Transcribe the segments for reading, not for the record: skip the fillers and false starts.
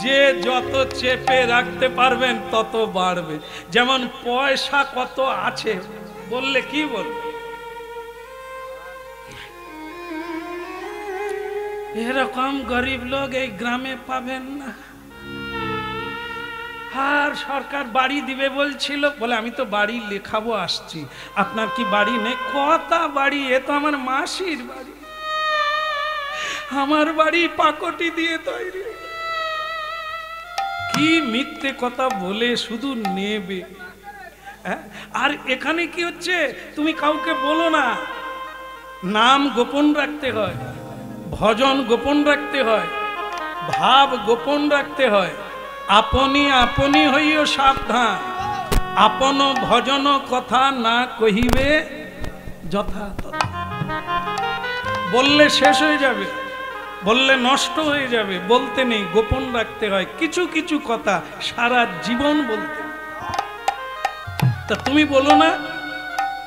যে যত চেপে রাখতে পারবেন তত বাড়বে। যেমন পয়সা কত আছে বললে কি বলবে, এরকম গরিব লোক এই গ্রামে পাবেন না। আর সরকার বাড়ি দিবে বলছিল, বলে আমি তো বাড়ি লেখাবো আসছি, আপনার কি বাড়ি নেই? কথা বাড়ি, এ তো আমার মাসির বাড়ি, আমার বাড়ি পাকটি দিয়ে তৈরি। কি মিথ্যে কথা বলে শুধু নেবে। আর এখানে কি হচ্ছে, তুমি কাউকে বলো না, নাম গোপন রাখতে হয়, ভজন গোপন রাখতে হয়, ভাব গোপন রাখতে হয়। আপনি আপনি হইও সাবধান, আপন ভজন কথা না কহিবে যথা তথা। বললে শেষ হয়ে যাবে, বললে নষ্ট হয়ে যাবে, বলতে নেই, গোপন রাখতে হয়। কিছু কিছু কথা সারা জীবন বলতে। তা তুমি বলো না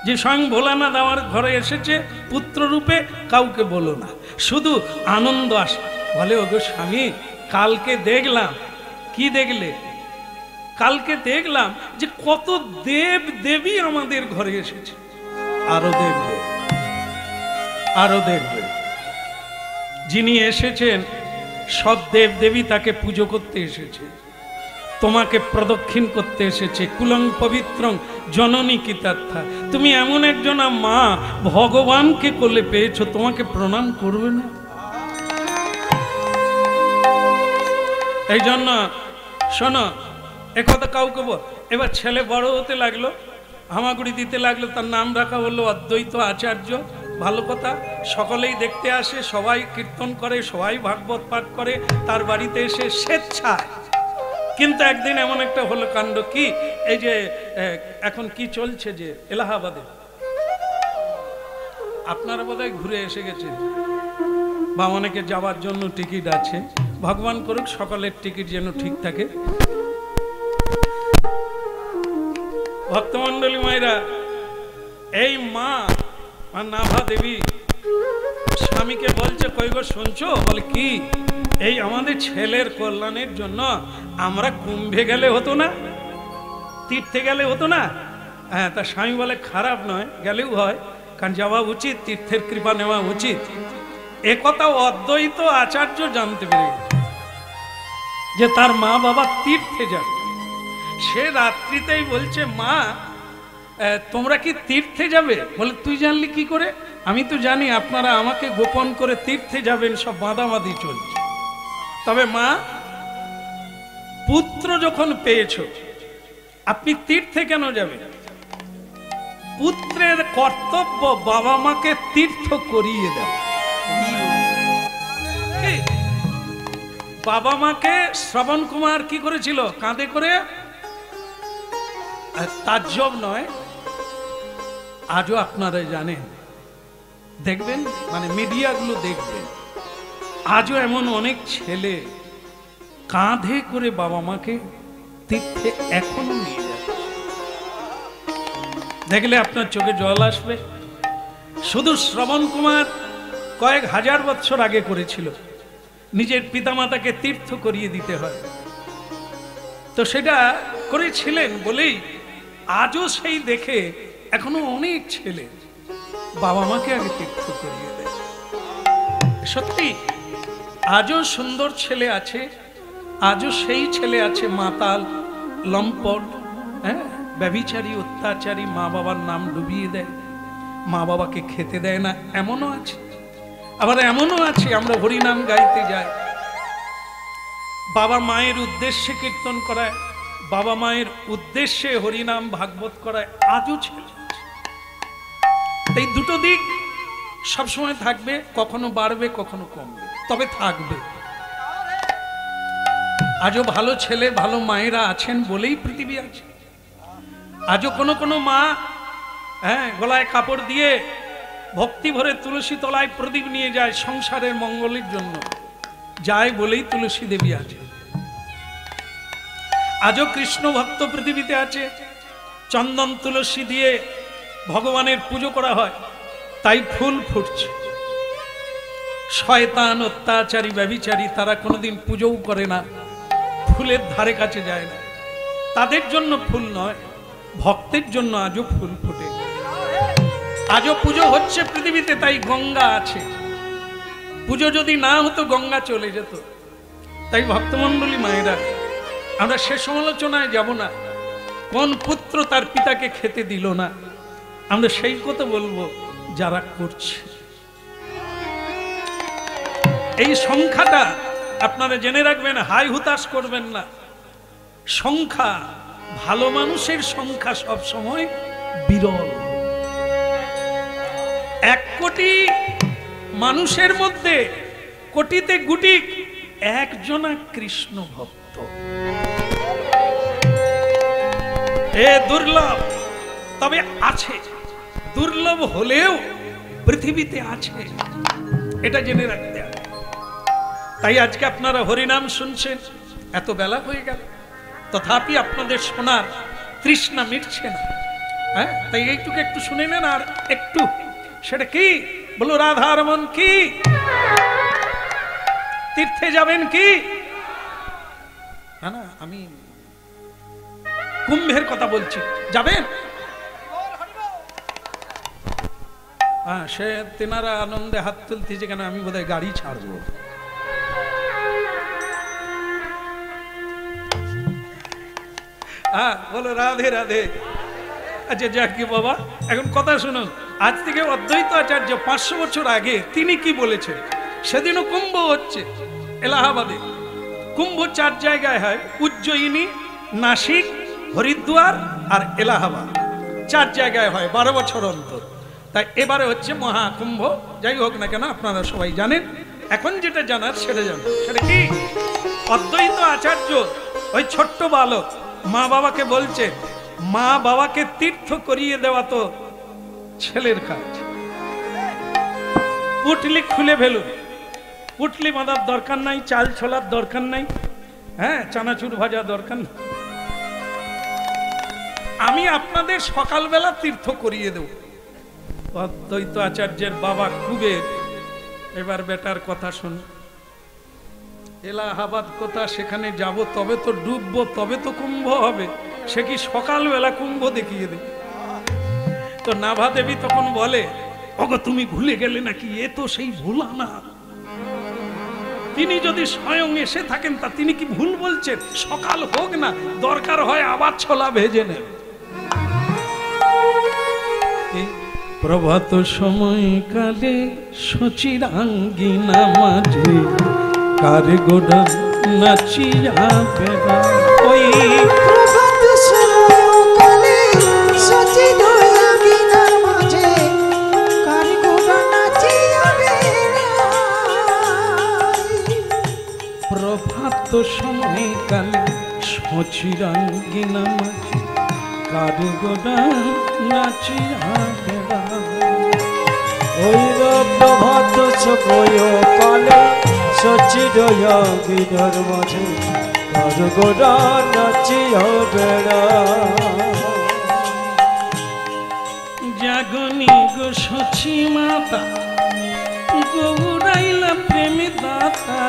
যে স্বয়ং ভোলানাথ আমার ঘরে এসেছে পুত্র রূপে, কাউকে বলো না, শুধু আনন্দ আসে। বলে ওগো স্বামী, কালকে দেখলাম। কি দেখলে? কালকে দেখলাম যে কত দেব দেবী আমাদের ঘরে এসেছে। আরো দেখবে, আরো দেখবে। যিনি এসেছেন সব দেব দেবী তাকে পুজো করতে এসেছে, তোমাকে প্রদক্ষিণ করতে এসেছে। কুলং পবিত্রং জননী কৃতার্থা। তুমি এমন একজনা মা, ভগবানকে কোলে পেয়েছো, তোমাকে প্রণাম করবে না? এই জন্য শোনো, একথা কাউকে বল। এবার ছেলে বড় হতে লাগলো, হামাগুড়ি দিতে লাগলো, তার নাম রাখা হলো অদ্বৈত আচার্য। ভালো কথা, সকলেই দেখতে আসে, সবাই কীর্তন করে, সবাই ভাগবত পাঠ করে তার বাড়িতে এসে স্বেচ্ছায়। কিন্তু একদিন এমন একটা হলো কাণ্ড, কি এই যে এখন কি চলছে যে এলাহাবাদে, আপনারা বোধহয় ঘুরে এসে গেছেন বা অনেকে যাওয়ার জন্য টিকিট আছে। ভগবান করুক সকলের টিকিট যেন ঠিক থাকে। ভক্তমন্ডলী মায়েরা, এই মা নাভা দেবী স্বামীকে বলছে, কই গো শুনছো? বলে কি? এই আমাদের ছেলের কল্যাণের জন্য আমরা কুম্ভে গেলে হতো না, তীর্থে গেলে হতো না? হ্যাঁ, তা স্বামী বলে খারাপ নয়, গেলেও হয়, কারণ যাওয়া উচিত, তীর্থের কৃপা নেওয়া উচিত। এ কথা অদ্বৈত আচার্য জানতে পেরে গেছে যে তার মা বাবা তীর্থে যাবে। সে রাত্রিতেই বলছে, মা তোমরা কি তীর্থে যাবে? বলে তুই জানলি কি করে? আমি তো জানি আপনারা আমাকে গোপন করে তীর্থে যাবেন, সব বাঁধাবাঁধি চলছে। তবে মা, পুত্র যখন পেয়েছো, আপনি তীর্থে কেন যাবেন? পুত্রের কর্তব্য বাবা মাকে তীর্থ করিয়ে দেওয়া। বাবা মাকে শ্রবণ কুমার কি করেছিল? কাঁধে করে, তাজ্জব নয়, আজও আপনারা জানেন, দেখবেন, মানে মিডিয়াগুলো দেখবেন, আজও এমন অনেক ছেলে কাঁধে করে বাবা মাকে তীর্থে এখনো নিয়ে যাচ্ছে। দেখলে আপনার চোখে জল আসবে। শুধু শ্রবণ কুমার কয়েক হাজার বছর আগে করেছিল, নিজের পিতামাতাকে তীর্থ করিয়ে দিতে হয়, তো সেটা করেছিলেন বলেই আজও সেই দেখে এখনো অনেক ছেলে বাবা মাকে আগে তীর্থ করিয়ে দেয়। সত্যি আজও সুন্দর ছেলে আছে, আজও সেই ছেলে আছে মাতাল, লম্পট, হ্যাঁ, ব্যভিচারী, অত্যাচারী, মা বাবার নাম ডুবিয়ে দেয়, মা বাবাকে খেতে দেয় না, এমনও আছে। আবার এমনও আছে, আমরা হরিনাম গাইতে যাই, বাবা মায়ের উদ্দেশ্যে কীর্তন করায়, বাবা মায়ের উদ্দেশ্যে হরিনাম ভাগবত করায়, আজও ছেলে। এই দুটো দিক সবসময় থাকবে, কখনো বাড়বে কখনো কমবে, তবে থাকবে। আজও ভালো ছেলে ভালো মায়েরা আছেন বলেই পৃথিবী আছে। আজও কোনো কোনো মা, হ্যাঁ, গলায় কাপড় দিয়ে ভক্তি ভরে তুলসী তলায় প্রদীপ নিয়ে যায় সংসারের মঙ্গলের জন্য, যায় বলেই তুলসী দেবী আছে। আজও কৃষ্ণ ভক্ত পৃথিবীতে আছে, চন্দন তুলসী দিয়ে ভগবানের পুজো করা হয়, তাই ফুল ফুটছে। শয়তান, অত্যাচারী, ব্যভিচারী তারা কোনোদিন পুজোও করে না, ফুলের ধারে কাছে যায় না। তাদের জন্য ফুল নয়, ভক্তের জন্য আজও ফুল ফোটে। আজও পুজো হচ্ছে পৃথিবীতে, তাই গঙ্গা আছে। পুজো যদি না হতো গঙ্গা চলে যেত। তাই ভক্তমণ্ডলী মায়েরা, আমরা সে সমালোচনায় যাব না, কোন পুত্র তার পিতাকে খেতে দিল না, আমরা সেই কথা বলবো যারা করছে। এই সংখ্যাটা আপনারা জেনে রাখবেন, হাই হুতাশ করবেন না। সংখ্যা, ভালো মানুষের সংখ্যা সব সময় বিরল। 1 কোটি মানুষের মধ্যে কোটিতে গুটি একজনা কৃষ্ণ ভক্ত। এ দুর্লভ, তবে আছে। দুর্লভ হলেও পৃথিবীতে আছে, এটা জেনে রাখতে হবে। তাই আজকে আপনারা হরিনাম শুনছেন, এত বেলা হয়ে গেল, তথাপি আপনাদের শোনার তৃষ্ণা মিটছে না। হ্যাঁ, তাই এইটুকু একটু শুনে নেন। আর একটু, সেটা কি বলো? রাধার মন কি? তীর্থে যাবেন কি? না, আমি কুম্ভের কথা বলছি। যাবেন? হ্যাঁ, সে তেনারা আনন্দে হাত তুলতেছে কেন, আমি বোধহয় গাড়ি ছাড়বো। হ্যাঁ, বলো রাধে রাধে। আচ্ছা যাক কি বাবা, এখন কথা শুনুন। আজ থেকে অদ্বৈত আচার্য 500 বছর আগে তিনি কি বলেছেন? সেদিনও কুম্ভ হচ্ছে এলাহাবাদে। কুম্ভ 4 জায়গায় হয়, উজ্জয়িনী, নাসিক, হরিদ্বার আর এলাহাবাদ। 4 জায়গায় হয় 12 বছর অন্তর। তাই এবারে হচ্ছে মহাকুম্ভ। যাই হোক না কেন, আপনারা সবাই জানেন। এখন যেটা জানার সেটা জানেন, সেটা কি? অদ্বৈত আচার্য ওই ছোট্ট বালক মা বাবাকে বলছে, মা বাবাকে তীর্থ করিয়ে দেওয়া তো ছেলের কাজ। পুটলি খুলে ফেলুন। পুটলি বাঁধার দরকার নাই, চাল ছোলার দরকার নাই, হ্যাঁ, চানাচুর ভাজা দরকার নাই। আমি আপনাদের সকালবেলা তীর্থ করিয়ে দেব। অদ্বৈত আচার্যের বাবা কুবের এবার বেটার কথা শুন। এলাহাবাদ কোথা, সেখানে যাব, তবে তো ডুববো, তবে তো কুম্ভ হবে। সে কি সকালবেলা কুম্ভ দেখিয়ে দেবে? তো নাভা দেবী তখন বলে, ওগো তুমি ভুলে গেলে নাকি? এ তো সেই ভুলা না। তিনি যদি স্বয়ং এসে থাকেন, তা তিনি কি ভুল বলছেন? সকাল হোক না, দরকার হয় আবার ছোলা ভেজে নেন। প্রভাত সময় কালে সচিরাঙ্গিনা মাঝে কার গোডা নাচিয়া বেড়া। ওই প্রভাত সময় কালে সচিরাঙ্গিনা মাঝে কার গোডা নাচিয়া বেড়া। প্রভাত সময় কালে সচিরাঙ্গিনা মাঝে কার গোডা নাচিয়া বেড়া। ওই প্রভাত সময় কালে সচিরাঙ্গিনার মাঝে কার গোডা নাচিয়া বেড়া। জাগনি গো সচি মাতা গৌরাইলা প্রেমী দাতা।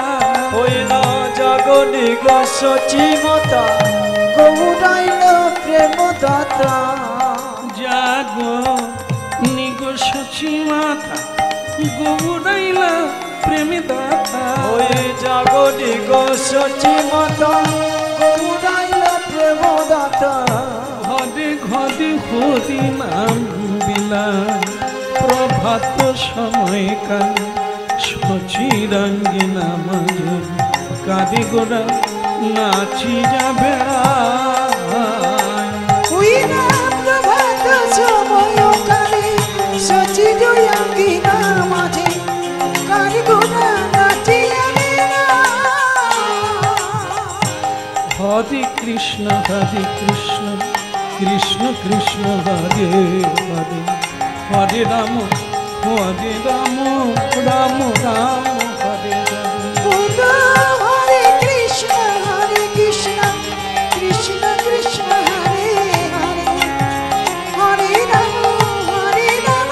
ওই না জাগনি গো সচি মাতা গৌরাইল প্রেম দাতা। জাগনি গো সচি মাতা গৌরাইলা প্রেমী দাতা। ওই জাগনি গো সচি মাতা গৌরাইল প্রেম দাতা। ঘরে ঘরে হরি নাম বিলা প্রভাত সময় কালে সচিরাঙ্গিনা মাঝে কাঁদে গোরা নাচিয়া বেড়ায়। ওই না প্রভাত সময় কালে সচিরাঙ্গিনা মাঝে কার গোডা নাচিয়া বেড়া। হরে কৃষ্ণ কৃষ্ণ কৃষ্ণ হরে হরে, হরে রাম রাম রাম হরে হরে। বলো হরে কৃষ্ণ কৃষ্ণ কৃষ্ণ হরে হরে, হরে রাম রাম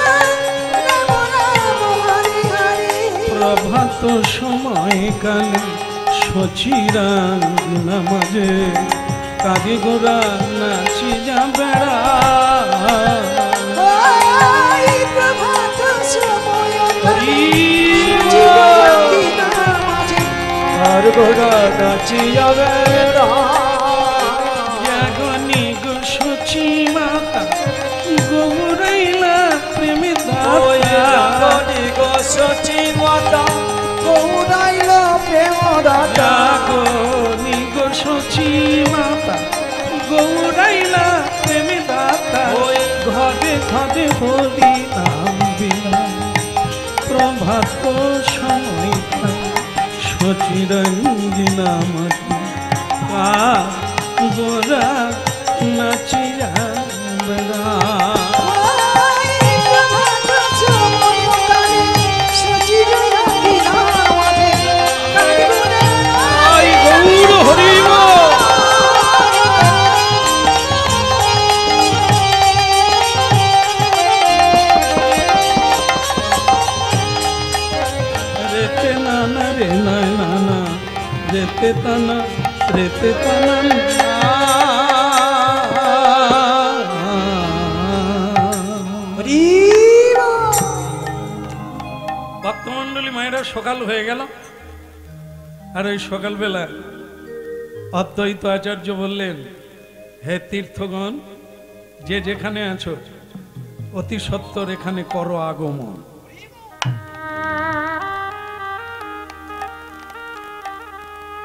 রাম হরে হরে। প্রভাত সময় কালে সচিরাঙ্গনা মাঝে কাজে গোরা নাচিয়া বেড়া ওই প্রভাত সময় কালে চিরদিন মাঝে আর গোরা নাচিয়া বেড়া জাগনি গো সচি মাতা গৌরাইলা প্রেমে ওই দাতা জাগনি গো সচি মাতা গৌরাইল প্রেম দাতা জাগনি গো সচি মাতা গৌরাইলা প্রেমে দাতা ওই ঘরে ঘরে হরি নাম বিনা প্রভাত সময় সচিরঞ্জিনা মাঝে গোরা নাচিয়া বেড়া ওই প্রভাত সময় কালে চিরদিন মাঝে কাজে গোরা আই গৌর হরিব রেতে নানা রে নানা রেতে তানা রেতে তানা ভক্তমন্ডলী মায়েরা সকাল হয়ে গেল আর ওই সকালবেলা অদ্বৈত আচার্য বললেন, হে তীর্থগণ, যে যেখানে আছো অতি সত্বর এখানে করো আগমন।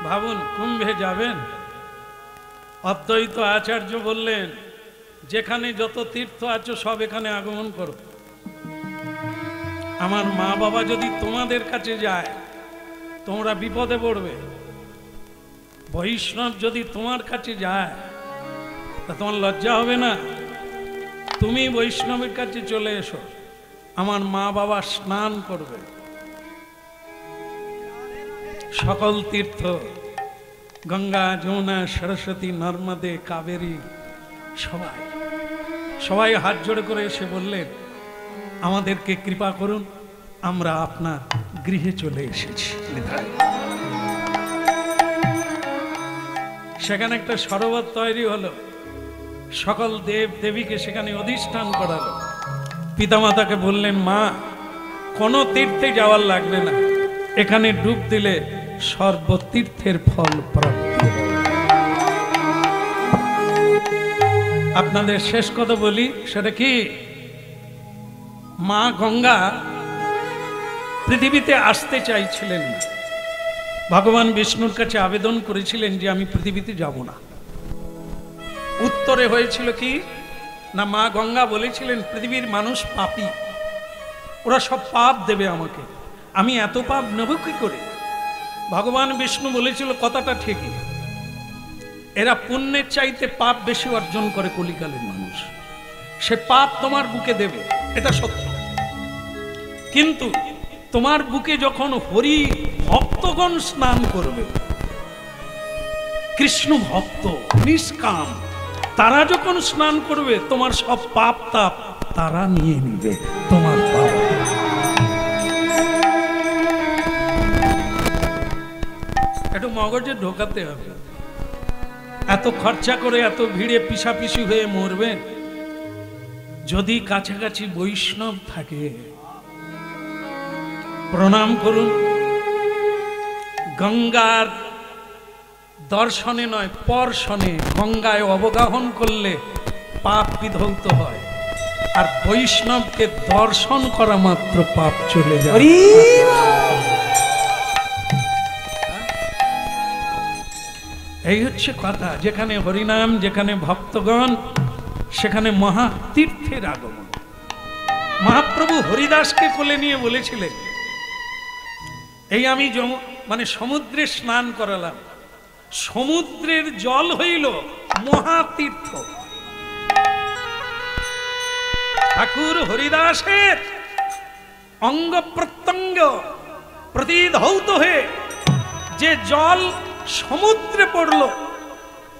ভাবুন, কুম্ভে যাবেন, অদ্বৈত আচার্য বললেন যেখানে যত তীর্থ আছো সব এখানে আগমন করো। আমার মা বাবা যদি তোমাদের কাছে যায় তোমরা বিপদে পড়বে। বৈষ্ণব যদি তোমার কাছে যায় তা তোমার লজ্জা হবে না? তুমি বৈষ্ণবের কাছে চলে এসো, আমার মা বাবা স্নান করবে। সকল তীর্থ গঙ্গা, যমুনা, সরস্বতী, নর্মদে, কাবেরী সবাই হাত জোড়ে করে এসে বললেন, আমাদেরকে কৃপা করুন, আমরা আপনার গৃহে চলে এসেছি। সেখানে একটা সরোবর তৈরি হলো, সকল দেব দেবীকে সেখানে অধিষ্ঠান করালো। পিতামাতাকে বললেন, মা, কোনো তীর্থে যাওয়ার লাগবে না, এখানে ডুব দিলে সর্বতীর্থের ফল প্রাপ্তি। আপনাদের শেষ কথা বলি, সেটা কি? মা গঙ্গা পৃথিবীতে আসতে চাইছিলেন না। ভগবান বিষ্ণুর কাছে আবেদন করেছিলেন যে আমি পৃথিবীতে যাব না। উত্তরে হয়েছিল কি না, মা গঙ্গা বলেছিলেন পৃথিবীর মানুষ পাপী, ওরা সব পাপ দেবে আমাকে, আমি এত পাপ নেব কি করে? ভগবান বিষ্ণু বলেছিল কথাটা ঠিকই, এরা পুণ্যের চাইতে পাপ বেশি অর্জন করে কলিকালের মানুষ, সে পাপ তোমার বুকে দেবে, এটা সত্য। কিন্তু তোমার বুকে যখন হরি ভক্তগণ স্নান করবে, কৃষ্ণ ভক্ত নিষ্কাম, তারা যখন স্নান করবে তোমার সব পাপ তাপ তারা নিয়ে নিবে, তোমার পাপ। একটু মগজে ঢোকাতে হবে। এত খরচা করে এত ভিড়ে পিছাপিছি হয়ে মরবেন, যদি কাছাকাছি বৈষ্ণব থাকে প্রণাম করুন। গঙ্গার দর্শনে নয় পরশনে গঙ্গায় অবগাহন করলে পাপ বিধৌত হয়, আর বৈষ্ণবকে দর্শন করা মাত্র পাপ চলে যায়। এই হচ্ছে কথা। যেখানে হরিনাম, যেখানে ভক্তগণ, সেখানে মহাতীর্থের আগমন। মহাপ্রভু হরিদাসকে কোলে নিয়ে বলেছিলেন, এই আমি সমুদ্রে স্নান করালাম, সমুদ্রের জল হইল মহাতীর্থ। ঠাকুর হরিদাসের অঙ্গ প্রত্যঙ্গ প্রতিধৌত হয়ে যে জল সমুদ্রে পড়ল,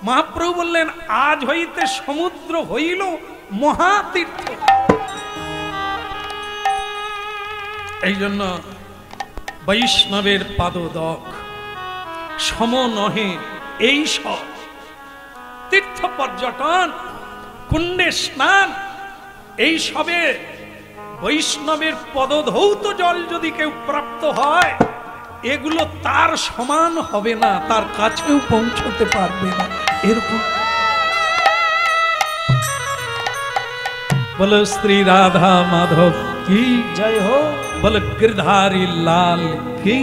মহাপ্রভু বললেন আজ হইতে সমুদ্র হইল মহাতীর্থ। এই জন্য বৈষ্ণবের পাদদক সম নহে। এই সব তীর্থ পর্যটন, কুণ্ডে স্নান, এই সবে বৈষ্ণবের পদধৌত জল যদি কেউ প্রাপ্ত হয়, এগুলো তার সমান হবে না, তার কাছেও পৌঁছতে পারবে না। এরকম বলো শ্রী রাধা মাধব কি জয় হো। বলো গিরধারী লাল কি।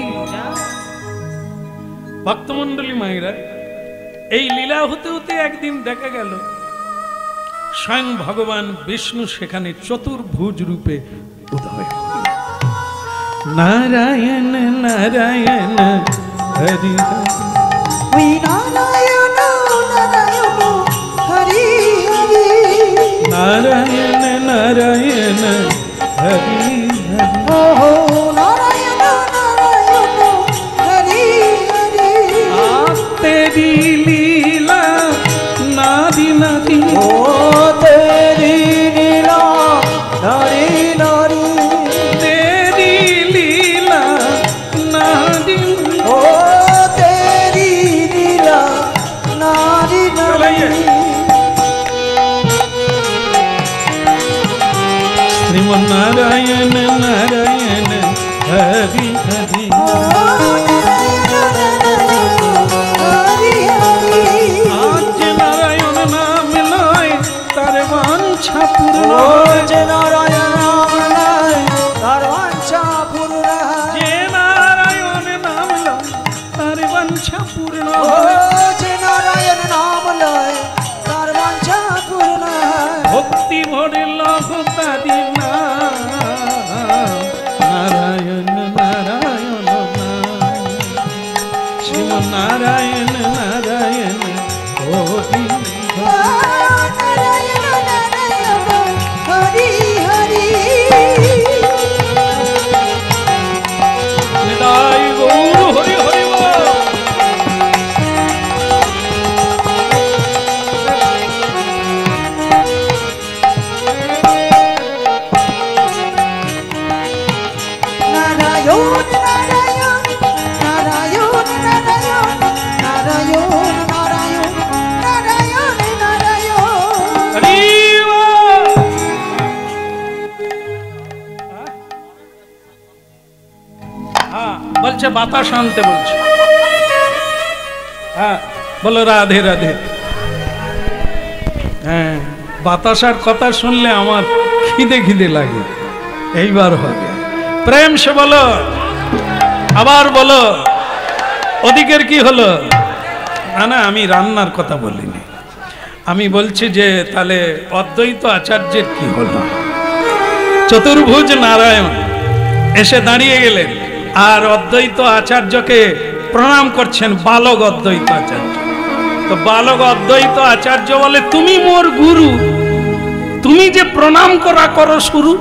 ভক্তমন্ডলী মায়েরা, এই লীলা হতে হতে একদিন দেখা গেল স্বয়ং ভগবান বিষ্ণু সেখানে চতুর্ভুজ রূপে উদয় হলেন। নারায়ণ নারায়ণ হরি হরি, ওই নারায়ণ নারায়ণ হরি হরি, নারায়ণ নারায়ণ হরি হরি। ওহো নারায়ণ নারায়ণ হরি হরি, তেরি লীলা নাদি নাদি, ও তেরি লীলা নারী নারী, তেরি লীলা নাদি। ও তেরি লীলা নারী নারী। শ্রীমন্নারায়ণ নারায়ণ হরি হরি, ও নারায়ণ নারায়ণ হরি হরি, আজ নারায়ণ নাম লয় তার বাঞ্ছা পূর্ণ ও হয়। যে নারায়ণ নাম লয় তার বাঞ্ছা পূর্ণ হয়। যে নারায়ণ নাম লয় তার বাঞ্ছা পূর্ণ ও হয়। যে নারায়ণ নাম লয় তার বাঞ্ছা পূর্ণ হয়। ভক্তি ভরে লঘুতাদি নাম, নারায়ণ নারায়ণ নাম, শ্রীমন্নারায়ণ নারায়ণ হরি ও নারায়ণ নারায়ণ হরি হরি, নিতাই গৌর হরি হরি বল। নারায়ণ নারায়ণ নারায়ণ নারায়ণ নারায়ণ নারায়ণ নারায়ণ নারায়ণ, হরি বল। হ্যাঁ, বলছে বাতাস আনতে বলছে। হ্যাঁ বলো রাধে রাধে। হ্যাঁ, বাতাসার কথা শুনলে আমার খিদে খিদে লাগে। এইবার হবে প্রেম সে বলো, আবার বলো। ওদিকের কি হলো? না না, আমি রান্নার কথা বলিনি। আমি বলছি যে তাহলে অদ্বৈত আচার্যের কি হলো? চতুর্ভুজ নারায়ণ এসে দাঁড়িয়ে গেলেন আর অদ্বৈত আচার্যকে প্রণাম করছেন, বালক অদ্বৈত আচার্য। তো বালক অদ্বৈত আচার্য বলে, তুমি মোর গুরু, তুমি যে প্রণাম করা করো শুরু,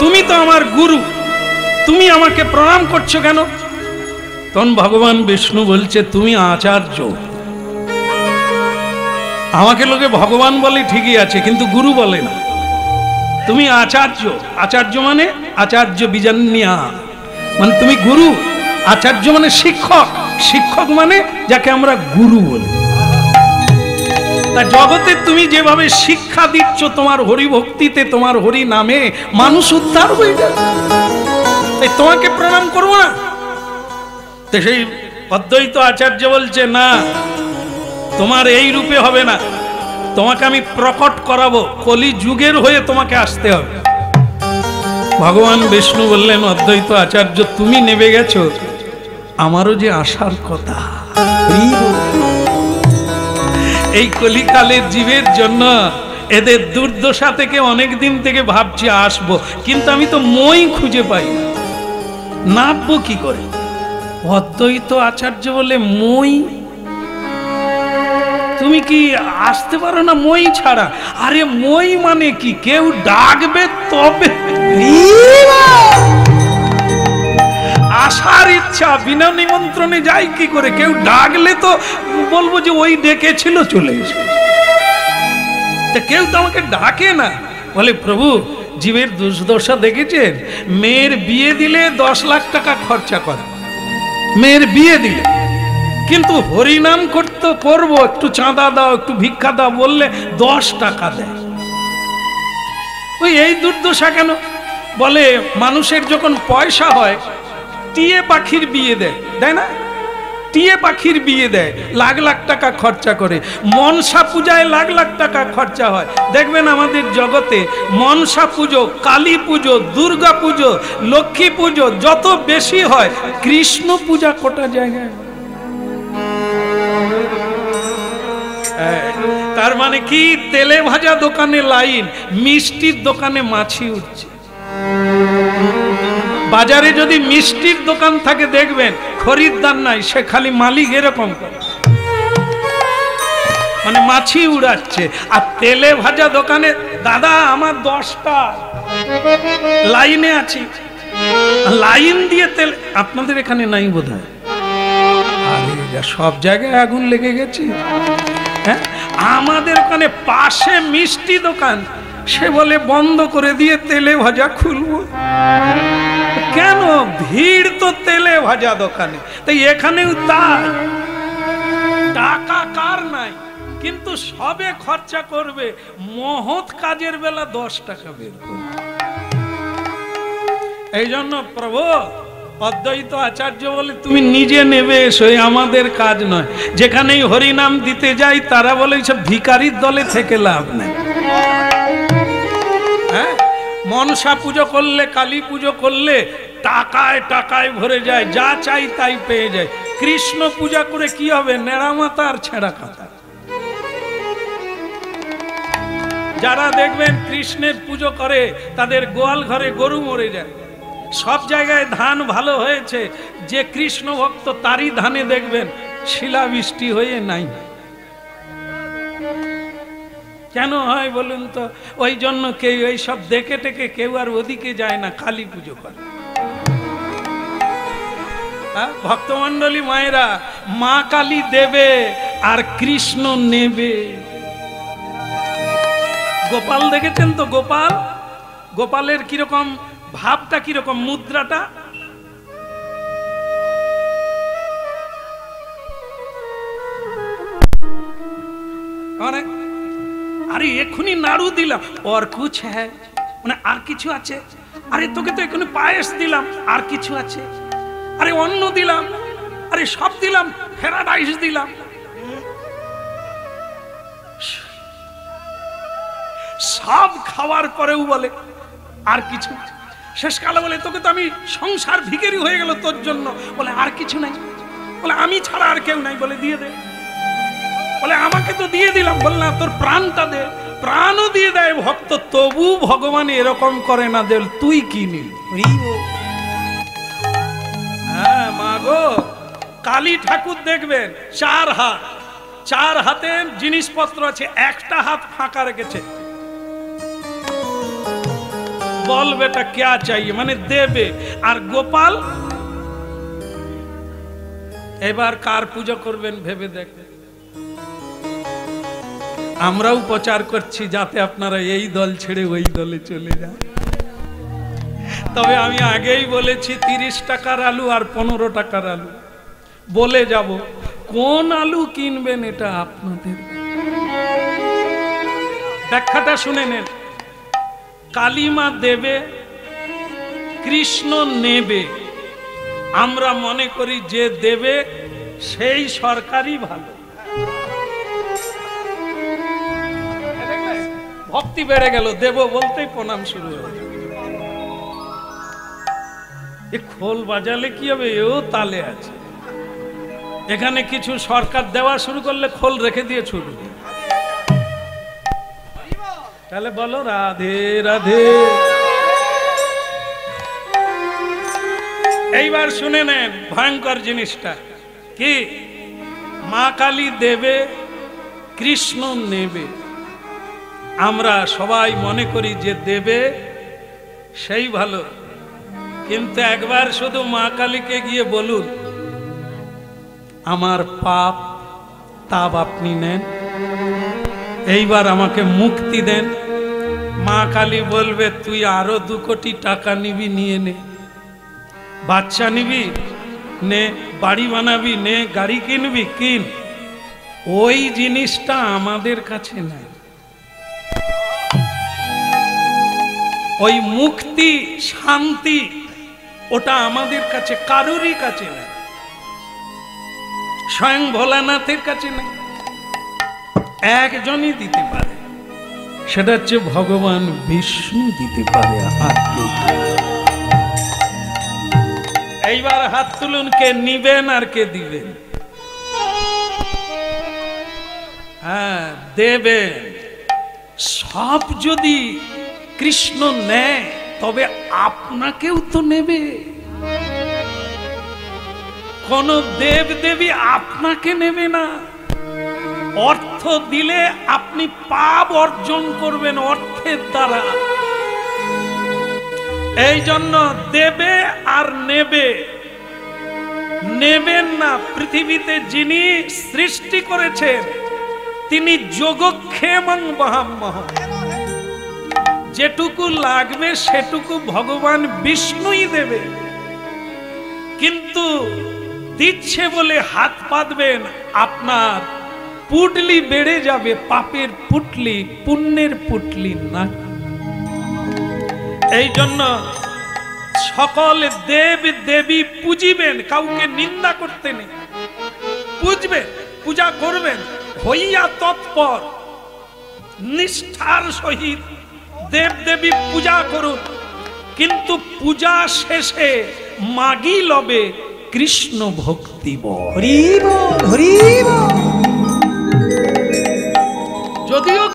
তুমি তো আমার গুরু, তুমি আমাকে প্রণাম করছো কেন? তখন ভগবান বিষ্ণু বলছে, তুমি আচার্য। আমাকে লোকে ভগবান বলে ঠিকই আছে, কিন্তু গুরু বলে না। তুমি আচার্য। আচার্য মানে আচার্য বিজান্যা, মানে তুমি গুরু। আচার্য মানে শিক্ষক, শিক্ষক মানে যাকে আমরা গুরু বলি। তা জগতে তুমি যেভাবে শিক্ষা দিচ্ছ তোমার হরি ভক্তিতে, তোমার হরি নামে, মানুষ উদ্ধার হয়ে যাবে, তাই তোমাকে প্রণাম করবো না? তো সেই অদ্বৈত আচার্য বলছে, না, তোমার এই রূপে হবে না, তোমাকে আমি প্রকট করাবো, কলি যুগের হয়ে তোমাকে আসতে হবে। ভগবান বিষ্ণু বললেন, অদ্বৈত আচার্য তুমি নেমে গেছো, আমারও যে আসার কথা। এই কলিকালের জীবের জন্য এদের দুর্দশা থেকে অনেক দিন থেকে ভাবছি আসবো, কিন্তু আমি তো মই খুঁজে পাই না, নামবো কি করে? অদ্বৈত আচার্য বলে, মই? তুমি কি আসতে পারো না মই ছাড়া? আরে মই মানে কি? কেউ ডাকবে তবে আসার ইচ্ছা, বিনা নিমন্ত্রণে যাই কি করে? কেউ ডাকলে তো বলবো যে ওই ডেকেছিল, চলে এসে। কেউ তো আমাকে ডাকে না। বলে, প্রভু জীবের দুর্দশা দেখেছেন, মেয়ের বিয়ে দিলে 10 লাখ টাকা খরচা করে, মেয়ের বিয়ে দিলে, কিন্তু হরিনাম করবো, একটু চাঁদা দাও, একটু ভিক্ষা দাও বললে 10 টাকা দেয়। ওই এই দুর্দশা কেন? বলে মানুষের যখন পয়সা হয় টিয়ে পাখির বিয়ে দেয়, তাই না? টিয়ে পাখির বিয়ে দেয়, লাখ লাখ টাকা খরচা করে। মনসা পূজায় লাখ লাখ টাকা খরচা হয়। দেখবেন আমাদের জগতে মনসা পুজো, কালী পুজো, দুর্গা পুজো, লক্ষ্মী পুজো যত বেশি হয়, কৃষ্ণ পূজা কোটা জায়গায়। তার মানে কি? তেলে ভাজা দোকানে লাইন, মিষ্টির দোকানে মাছি উঠছে। বাজারে যদি মিষ্টির দোকান থাকে দেখবেন খরিদ্দার নাই, সে খালি মালিক এরকম করে, মানে মাছি উড়াচ্ছে। আর তেলে ভাজা দোকানে দাদা আমার 10টা, লাইনে আছি, লাইন দিয়ে তেল। আপনাদের এখানে নাই বোধহয়? আরে সব জায়গায় আগুন লেগে গেছে। হ্যাঁ, আমাদের ওখানে পাশে মিষ্টি দোকান, সে বলে বন্ধ করে দিয়ে তেলে ভাজা খুলবো। কেন? ভিড় তো তেলে ভাজা দোকানে। তাই এখানেও তাই, টাকা কার নাই, কিন্তু সবে খরচা করবে। মহৎ কাজের বেলা 10 টাকা বের করবে। এই জন্য প্রভু অদ্বৈত আচার্য বলে তুমি নিজে নেবে এসো, আমাদের কাজ নয়। যেখানেই হরিনাম দিতে যাই তারা বলে সব ভিখারির দলে থেকে লাভ নেই। হ্যাঁ, মনসা পুজো করলে, কালী পুজো করলে টাকায় টাকায় ভরে যায়, যা চাই তাই পেয়ে যায়। কৃষ্ণ পূজা করে কি হবে? নেড়ামাতা আর ছেঁড়া কাতা। যারা দেখবেন কৃষ্ণের পুজো করে তাদের গোয়াল ঘরে গরু মরে যায়। সব জায়গায় ধান ভালো হয়েছে, যে কৃষ্ণ ভক্ত তারই ধানে দেখবেন শিলাবৃষ্টি হয়ে নাই। কেন হয় বলুন তো? ওই জন্য কেউ এই সব দেখে টেকে কেউ আর ওদিকে যায় না, কালী পুজো করে। ভক্তমন্ডলী মায়েরা, মা কালী দেবে আর কৃষ্ণ নেবে। গোপাল দেখেছেন তো? গোপাল, গোপালের কিরকম ভাবটা, কিরকম মুদ্রাটা। আরে এক্ষুনি নাড়ু দিলাম, আর কুছ হ্যায়, মানে আর কিছু আছে। আরে তোকে তো এক্ষুনি পায়েস দিলাম, আর কিছু আছে। আরে অন্ন দিলাম, আরে সব দিলাম, ফেরাডাইস দিলাম। সব খাওয়ার পরেও বলে আর কিছু। শেষকালে বলে তোকে তো আমি সংসার ভিখারি হয়ে গেল তোর জন্য, বলে আর কিছু নাই। বলে আমি ছাড়া আর কেউ নাই, বলে দিয়ে দে। বলে আমাকে তো দিয়ে দিলাম, বল না তোর প্রাণটা দে। প্রাণও দিয়ে দেয় ভক্ত, তবু ভগবান এরকম করে না, দে তুই কি নিলি। হ্যাঁ মা গো, কালী ঠাকুর দেখবেন 4 হাত, 4 হাতে জিনিসপত্র আছে, একটা হাত ফাঁকা রেখেছে। বল বেটা ক্যা চাইয়ে, মানে দেবে। আর গোপাল এবার কার পুজো করবেন ভেবে দেখবেন। আমরাও প্রচার করছি যাতে আপনারা এই দল ছেড়ে ওই দলে চলে যান। তবে আমি আগেই বলেছি 30 টাকার আলু আর 15 টাকার আলু বলে যাব, কোন আলু কিনবেন এটা আপনাদের। ব্যাখ্যাটা শুনে নেন। কালীমা দেবে, কৃষ্ণ নেবে। আমরা মনে করি যে দেবে সেই সরকারই ভালো। ভক্তি বেড়ে গেল, দেব বলতেই প্রণাম শুরু হয়ে গেল। এ খোল বাজালে কি হবে? এও তালে আছে। এখানে কিছু সরকার দেওয়া শুরু করলে খোল রেখে দিয়ে ছুটবে। তাহলে বলো রাধে রাধে। এইবার শুনে নেন ভয়ঙ্কর জিনিসটা কি। মা কালী দেবে, কৃষ্ণ নেবে। আমরা সবাই মনে করি যে দেবে সেই ভালো, কিন্তু একবার শুধু মা কালীকে গিয়ে বলুন আমার পাপ তাপ আপনি নেন, এইবার আমাকে মুক্তি দেন। মা কালী বলবে তুই আরো 2 কোটি টাকা নিবি, নিয়ে নে। বাচ্চা নিবি, নে বাড়ি বানাবি, নে গাড়ি কিনবি, কিন। ওই জিনিসটা আমাদের কাছে নাই। ওই মুক্তি শান্তি ওটা আমাদের কাছে কারোরই কাছে নাই, স্বয়ং ভোলানাথের কাছে নাই। একজনই দিতে পারে, সেটা হচ্ছে ভগবান বিষ্ণু দিতে পারে। আর কেউ পারে না। এইবার হাত তুলুন, কে নিবেন আর কে দিবেন? হ্যাঁ, দেবেন। সব যদি কৃষ্ণ নেয় তবে আপনাকেও তো নেবে। কোন দেব দেবী আপনাকে নেবে না। অর্থ দিলে আপনি পাপ অর্জন করবেন অর্থের দ্বারা। এই জন্য দেবে আর নেবে, নেবেন না। পৃথিবীতে যিনি সৃষ্টি করেছেন তিনি যোগক্ষেমং বহাম্যহ, যেটুকু লাগবে সেটুকু ভগবান বিষ্ণুই দেবে। কিন্তু দিচ্ছে বলে হাত পাতবেন, আপনার পুটলি বেড়ে যাবে, পাপের পুটলি, পুণ্যের পুটলি না। এই জন্য সকল দেব দেবী পুজিবেন, কাউকে নিন্দা করতে নেই। পুজবেন, পূজা করবেন, হইয়া তৎপর নিষ্ঠার সহিত দেব দেবী পূজা করুন। কিন্তু পূজা শেষে মাগি লবে কৃষ্ণ ভক্তি বল। হরি বল, হরি বল। যদিও